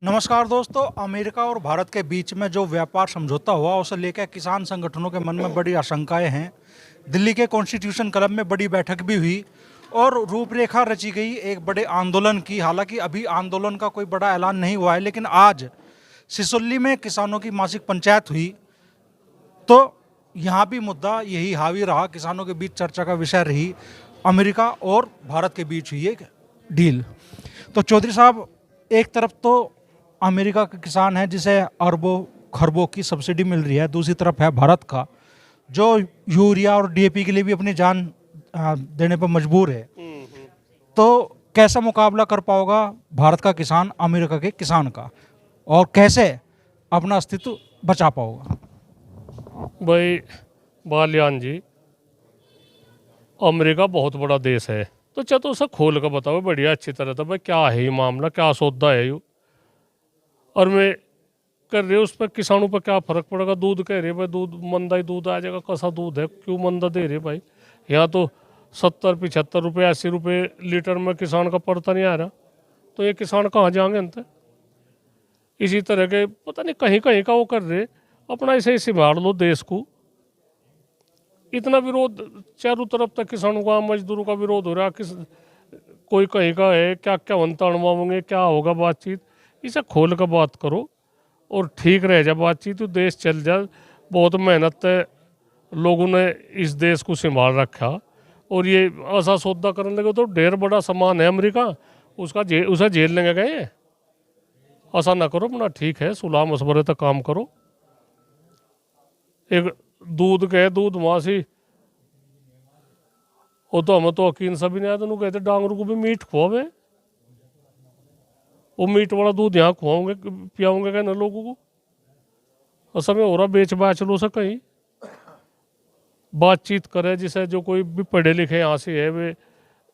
नमस्कार दोस्तों। अमेरिका और भारत के बीच में जो व्यापार समझौता हुआ उसे लेकर किसान संगठनों के मन में बड़ी आशंकाएं हैं। दिल्ली के कॉन्स्टिट्यूशन क्लब में बड़ी बैठक भी हुई और रूपरेखा रची गई एक बड़े आंदोलन की। हालांकि अभी आंदोलन का कोई बड़ा ऐलान नहीं हुआ है, लेकिन आज सिसोली में किसानों की मासिक पंचायत हुई तो यहाँ भी मुद्दा यही हावी रहा। किसानों के बीच चर्चा का विषय रही अमेरिका और भारत के बीच हुई एक डील। तो चौधरी साहब, एक तरफ तो अमेरिका का किसान है जिसे अरबों खरबों की सब्सिडी मिल रही है, दूसरी तरफ है भारत का जो यूरिया और डीएपी के लिए भी अपनी जान देने पर मजबूर है। तो कैसा मुकाबला कर पाओगा भारत का किसान अमेरिका के किसान का, और कैसे अपना अस्तित्व बचा पाओगा? भाई बालियान जी, अमेरिका बहुत बड़ा देश है, तो चाहे तो उसे खोल कर बताओ बढ़िया अच्छी तरह था भाई, क्या है ये मामला, क्या सौदा है ये, और मैं कर रहे उस पर किसानों पर क्या फर्क पड़ेगा। दूध कह रहे भाई, दूध मंदा ही दूध आ जाएगा, कैसा दूध है, क्यों मंदा दे रहे भाई। यहाँ तो 70-75 रुपये 80 रुपये लीटर में किसान का पड़ता नहीं आ रहा, तो ये किसान कहाँ जाएंगे अंत। इसी तरह के पता नहीं कहीं कहीं का वो कर रहे, अपना ऐसे ही संभाल लो देश को। इतना विरोध चारों तरफ तक किसानों का मजदूरों का विरोध हो रहा, किस कोई कहीं का है, क्या क्या बनता अणवाओगे, क्या होगा बातचीत, इसे खोल कर बात करो और ठीक रह जाए बातचीत, तो देश चल जाए। बहुत मेहनत है लोगों ने इस देश को संभाल रखा, और ये ऐसा सौदा करने लगे तो ढेर बड़ा सामान है अमेरिका, उसका उसे जेल लेंगे गए। ऐसा ना करो, अपना ठीक है सुलह मशवरे तक काम करो। एक दूध के दूध मासी वो तो हम तो यकीन सभी ने तो कहते डांगरू को भी मीट खुआवे, वो मीट वाला दूध यहाँ खुआओगे पियाओगे क्या ना लोगों को। असल में हो रहा बेच बाच लो से कहीं बातचीत करे, जिसे जो कोई भी पढ़े लिखे यहाँ से है वे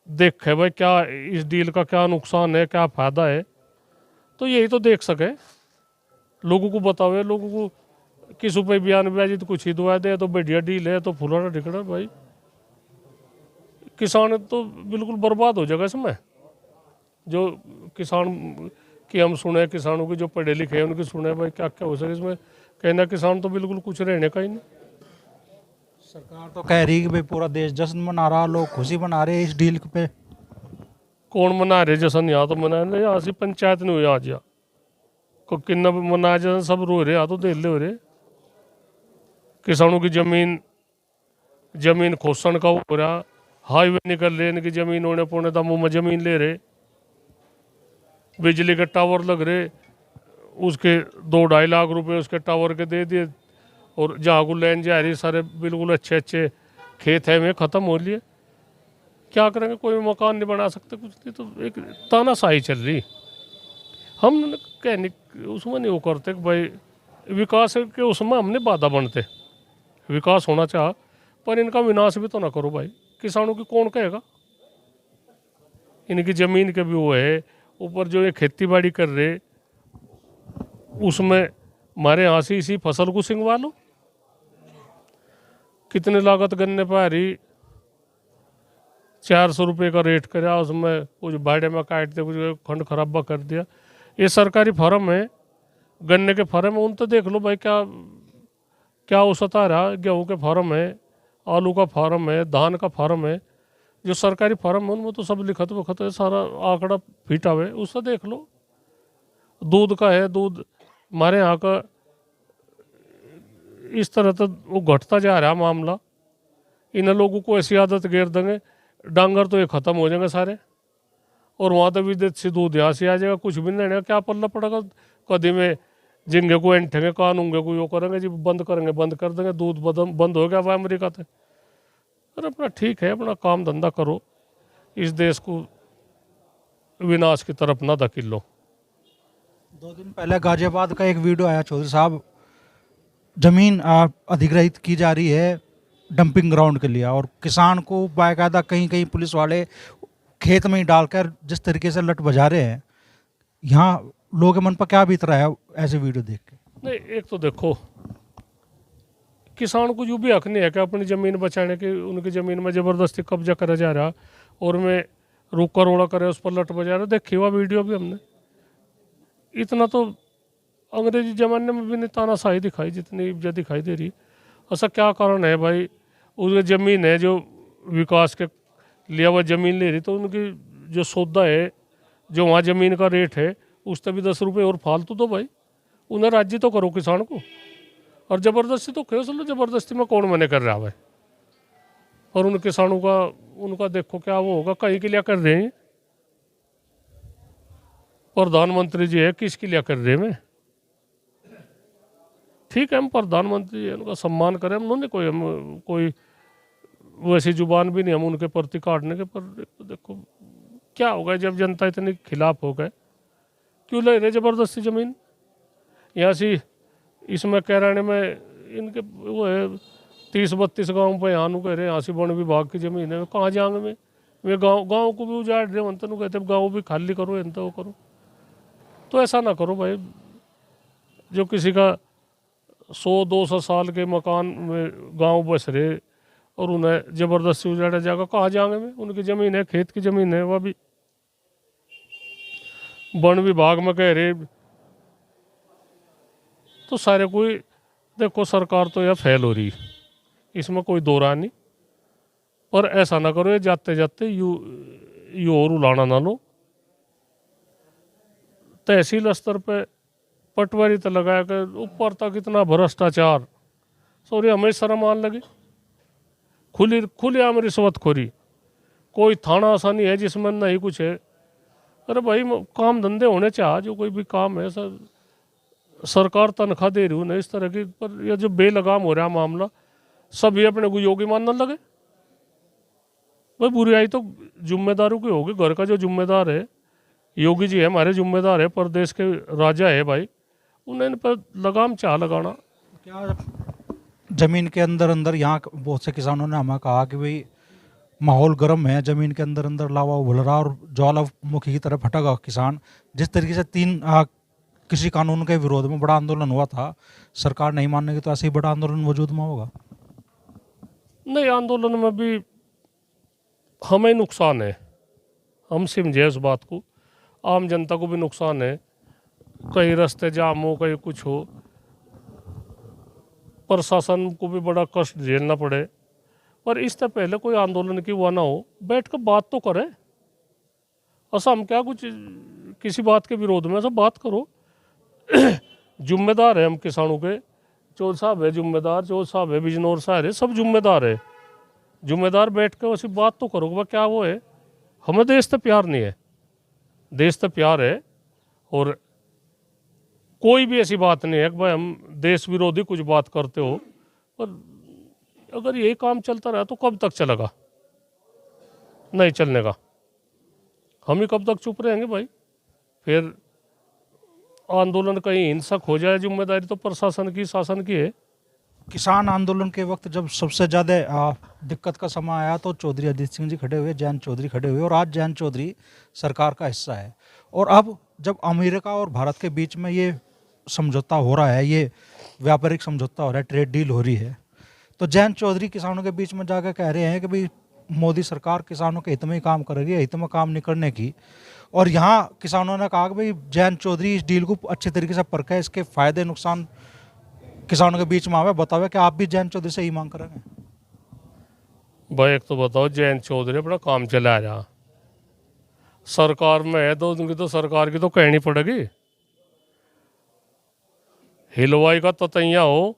देखे भाई क्या इस डील का क्या नुकसान है, क्या फायदा है, तो यही तो देख सके, लोगों को बतावे। लोगों को किस रुपये बयान ब्याजी तो कुछ ही दुआ दे, तो बढ़िया डील है तो फुलाना ढिकड़ा भाई। किसान तो बिल्कुल बर्बाद हो जाएगा इसमें। जो किसान की हम सुने, किसानों की जो पढ़े लिखे हैं उनकी सुने भाई, क्या क्या हो सके इसमें। कहना किसान तो बिल्कुल कुछ रहने का ही नहीं। सरकार तो कह रही है कि भाई पूरा देश जश्न मना रहा, लोग खुशी मना रहे हैं इस डील पे। कौन मना रहे जश्न? यहाँ तो मना नहीं, यहाँ से पंचायत नहीं हुई आज, यहाँ को किन्ना मना जश्न, सब रो रहे, यहाँ तो दिल हो रहे। किसानों की जमीन खोसन का हो रहा, हाईवे निकल रहे, इनकी जमीन होने पौने दामों में जमीन ले रहे, बिजली के टावर लग रहे, उसके 2-2.5 लाख रुपए उसके टावर के दे दिए, और जहाँ को लैंड जा रही सारे बिल्कुल अच्छे अच्छे खेत है में ख़त्म हो लिए। क्या करेंगे, कोई मकान नहीं बना सकते, कुछ नहीं, तो एक तानाशाही चल रही। हम कहने उसमें नहीं वो करते कि भाई विकास के उसमें हमने बाधा बनते, विकास होना चाह, पर इनका विनाश भी तो ना करो भाई। किसानों की कौन कहेगा, इनकी ज़मीन के भी वो है, ऊपर जो ये खेती बाड़ी कर रहे उसमें हमारे यहाँ से इसी फसल को सिंगवा लो। कितने लागत गन्ने पर आ रही, 400 रुपये का रेट करा, उसमें कुछ भाड़े में काट दिया, कुछ खंड खराबा कर दिया। ये सरकारी फार्म है, गन्ने के फार्म है, उन तो देख लो भाई क्या क्या औसत आ रहा। गेहूँ के फार्म है, आलू का फार्म है, धान का फार्म है, जो सरकारी फार्म है उनमें तो सब लिखत वखत है, सारा आंकड़ा फीटा हुआ है, उससे देख लो। दूध का है, दूध हमारे यहाँ का इस तरह तो वो घटता जा रहा मामला। इन लोगों को ऐसी आदत घेर देंगे, डांगर तो ये ख़त्म हो जाएंगे सारे, और वहाँ तो विदेशी दूध यहाँ से आ जाएगा, कुछ भी नहीं रहेगा। क्या पल्ला पड़ेगा, कदी में जिंगे को एंठेंगे, कानूंगे को यो करेंगे जी, बंद करेंगे, बंद कर देंगे, दूध बंद हो गया वह अमेरिका से। अरे अपना ठीक है, अपना काम धंधा करो, इस देश को विनाश की तरफ ना धकेल लो। 2 दिन पहले गाजियाबाद का एक वीडियो आया चौधरी साहब, जमीन अधिग्रहित की जा रही है डंपिंग ग्राउंड के लिए, और किसान को बाकायदा कहीं कहीं पुलिस वाले खेत में ही डालकर जिस तरीके से लट बजा रहे हैं, यहाँ लोगों के मन पर क्या बीत रहा है ऐसे वीडियो देख के? नहीं, एक तो देखो किसान को जो भी हक नहीं है कि अपनी ज़मीन बचाने की, उनकी ज़मीन में ज़बरदस्ती कब्जा करा जा रहा, और मैं रुका रोड़ा करे उस पर लट बजा रहा। देखी हुआ वीडियो भी हमने, इतना तो अंग्रेजी ज़माने में भी नहीं तानाशाही दिखाई जितनी इज्जत दिखाई दे रही। ऐसा क्या कारण है भाई? उसकी ज़मीन है जो विकास के लिया हुआ ज़मीन ले रही, तो उनकी जो सौदा है, जो वहाँ ज़मीन का रेट है, उस पर भी 10 रुपये और फालतू दो भाई। उन्हें राज्य तो करो किसान को, और ज़बरदस्ती तो क्यों? चलो ज़बरदस्ती में कौन मना कर रहा है? और उन किसानों का उनका देखो क्या वो होगा, कहीं के लिए कर रहे हैं? प्रधानमंत्री जी है, किसके लिए कर रहे हैं? मैं ठीक है, हम प्रधानमंत्री हैं, उनका सम्मान करें, हम उन्होंने कोई वैसी जुबान भी नहीं हम उनके प्रति काटने के। पर देखो क्या होगा जब जनता इतनी खिलाफ हो गए, क्यों ले रहे ज़बरदस्ती ज़मीन? यहाँ से इसमें कैराने में इनके वो है 30-32 गाँव पे यहाँ कह रहे यहाँ से वन विभाग की ज़मीन है, कहाँ जाएंगे? मैं वे गाँव को भी उजाड़ रहे हैं, तो कहते गाँव भी खाली करो, इनता वो करो। तो ऐसा ना करो भाई, जो किसी का 100-200 साल के मकान में गांव बस रहे और उन्हें ज़बरदस्ती उजाड़ा जाएगा, कहाँ जाएंगे? में उनकी ज़मीन है, खेत की ज़मीन है, वह भी वन विभाग में कह रहे। तो सारे कोई देखो, सरकार तो यह फेल हो रही, इसमें कोई दो राय नहीं। पर ऐसा ना करो ये जाते जाते यू और उलाना ना लो। तहसील स्तर पे पटवारी तो लगाया कर, ऊपर तक इतना भ्रष्टाचार, सॉरी हमें शर्म आने लगी। खुलेआम रिश्वतखोरी, कोई थाना आसानी है जिसमें नहीं कुछ है? अरे भाई काम धंधे होने चाहिए, जो कोई भी काम है सर, सरकार तनख्वाह दे रही हूँ ना इस तरह की। पर यह जो बेलगाम हो रहा मामला, सभी अपने को योगी मानने लगे। भाई बुराई तो जिम्मेदारों की होगी, घर का जो जिम्मेदार है योगी जी है, हमारे जिम्मेदार है, प्रदेश के राजा है भाई, उन्हें इन पर लगाम चाह लगाना। क्या जमीन के अंदर अंदर यहाँ बहुत से किसानों ने हमें कहा कि भाई माहौल गर्म है, जमीन के अंदर अंदर लावा उबल रहा और ज्वालामुखी की तरफ हटेगा किसान। जिस तरीके से कृषि कानून के विरोध में बड़ा आंदोलन हुआ था, सरकार नहीं मानने की, तो ऐसे ही बड़ा आंदोलन वजूद में होगा? नहीं, आंदोलन में भी हमें नुकसान है, हम समझे उस बात को, आम जनता को भी नुकसान है। कहीं रास्ते जाम हो, कहीं कुछ हो, प्रशासन को भी बड़ा कष्ट झेलना पड़े। पर इससे पहले कोई आंदोलन की हुआ ना हो, बैठ कर बात तो करें। ऐसा हम क्या कुछ किसी बात के विरोध में, सब बात करो। जिम्मेदार है हम किसानों के, चौधरी साहब है जिम्मेदार, चौधरी साहब है, बिजनौर साहब है, सब जिम्मेदार है। जिम्मेदार बैठ कर उसी बात तो करो, वह क्या वो है? हमें देश से प्यार नहीं है, देश से प्यार है। और कोई भी ऐसी बात नहीं है कि भाई हम देश विरोधी कुछ बात करते हो। पर अगर यही काम चलता रहा तो कब तक चलेगा? नहीं चलने का, हम ही कब तक चुप रहेंगे भाई? फिर आंदोलन कहीं हिंसक हो जाए, जिम्मेदारी तो प्रशासन की, शासन की है। किसान आंदोलन के वक्त जब सबसे ज़्यादा दिक्कत का समय आया तो चौधरी अजीत सिंह जी खड़े हुए, जयंत चौधरी खड़े हुए, और आज जयंत चौधरी सरकार का हिस्सा है। और अब जब अमेरिका और भारत के बीच में ये समझौता हो रहा है, ये व्यापारिक समझौता हो रहा है, ट्रेड डील हो रही है, तो जयंत चौधरी किसानों के बीच में जाकर कह रहे हैं कि भाई मोदी सरकार किसानों के हित में ही काम कर रही है, हित में काम नहीं करने की। और यहाँ किसानों ने कहा कि भाई जयंत चौधरी इस डील को अच्छे तरीके से परखे, इसके फायदे नुकसान किसानों के बीच में आवे, बतावे कि आप भी जयंत चौधरी से ही मांग करेंगे? भाई एक तो बताओ, जयंत चौधरी अपना काम चला रहा, सरकार में है तो उनकी तो सरकार की तो कहनी पड़ेगी। हिलवाई का ततैया हो,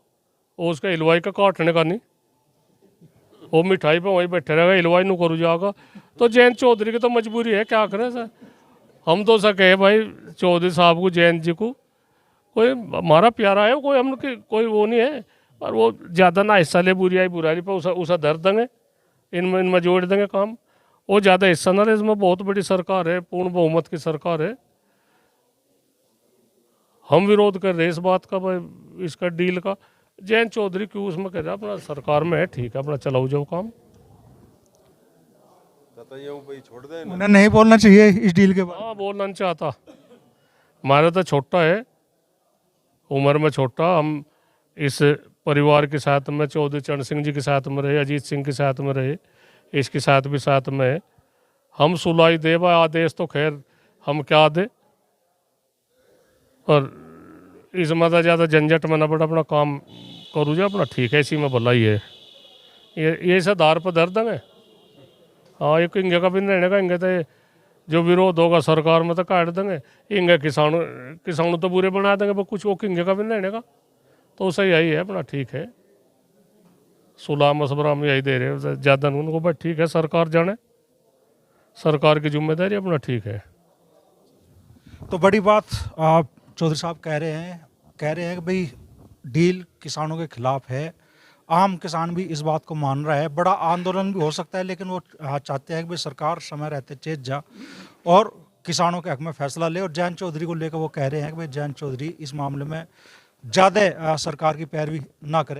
वो उसका हिलवाई का काटने का नहीं, वो मिठाई पे वहीं बैठे रहेगा, हिलवाई नु करू जाएगा। तो जयंत चौधरी की तो मजबूरी है, क्या करें सर? हम तो सर कहे भाई चौधरी साहब को, जयंत जी को, कोई हमारा प्यारा है, कोई हम कोई वो नहीं है। पर वो ज़्यादा ना हिस्सा ले बुराई पर, उसा धर देंगे, इनमें जोड़ देंगे काम। वो ज़्यादा हिस्सा ना ले, इसमें बहुत बड़ी सरकार है, पूर्ण बहुमत की सरकार है। हम विरोध कर रहे इस बात का भाई, इसका डील का। जयंत चौधरी क्यों उसमें कह रहा है, अपना सरकार में है, ठीक है, अपना चलाओ जाओ काम। उन्हें नहीं बोलना चाहिए इस डील के बारे में? हाँ, बोलना नहीं चाहता, हमारा तो छोटा है, उम्र में छोटा। हम इस परिवार के साथ में, चौधरी चरण सिंह जी के साथ में रहे, अजीत सिंह के साथ में रहे, इसके साथ भी साथ में है। हम सुलाई दे भाई, आदेश तो खैर हम क्या दे, और इसमें तो ज़्यादा झंझट में ना पड़ा, अपना काम करूँ जो अपना ठीक है, इसी में भला ही है। ये इस आधार पर दर्द है। हाँ, ये इंगे का भी रहने का, इंगे तो जो विरोध होगा सरकार में तो काट देंगे, इंगे किसानों तो बुरे बना देंगे, पर कुछ वो इंगे का भी रहने का। तो सही यही है, अपना ठीक है, सुलह मशवरा हम यही दे रहे हैं ज़्यादा उनको, भाई ठीक है, सरकार जाने, सरकार की जिम्मेदारी अपना ठीक है। तो बड़ी बात आप चौधरी साहब कह रहे हैं कि भाई डील किसानों के खिलाफ है। आम किसान भी इस बात को मान रहा है, बड़ा आंदोलन भी हो सकता है, लेकिन वो चाहते हैं कि भाई सरकार समय रहते चेत जा और किसानों के हक में फैसला ले। और जयंत चौधरी को लेकर वो कह रहे हैं कि भाई जयंत चौधरी इस मामले में ज़्यादा सरकार की पैरवी ना करे।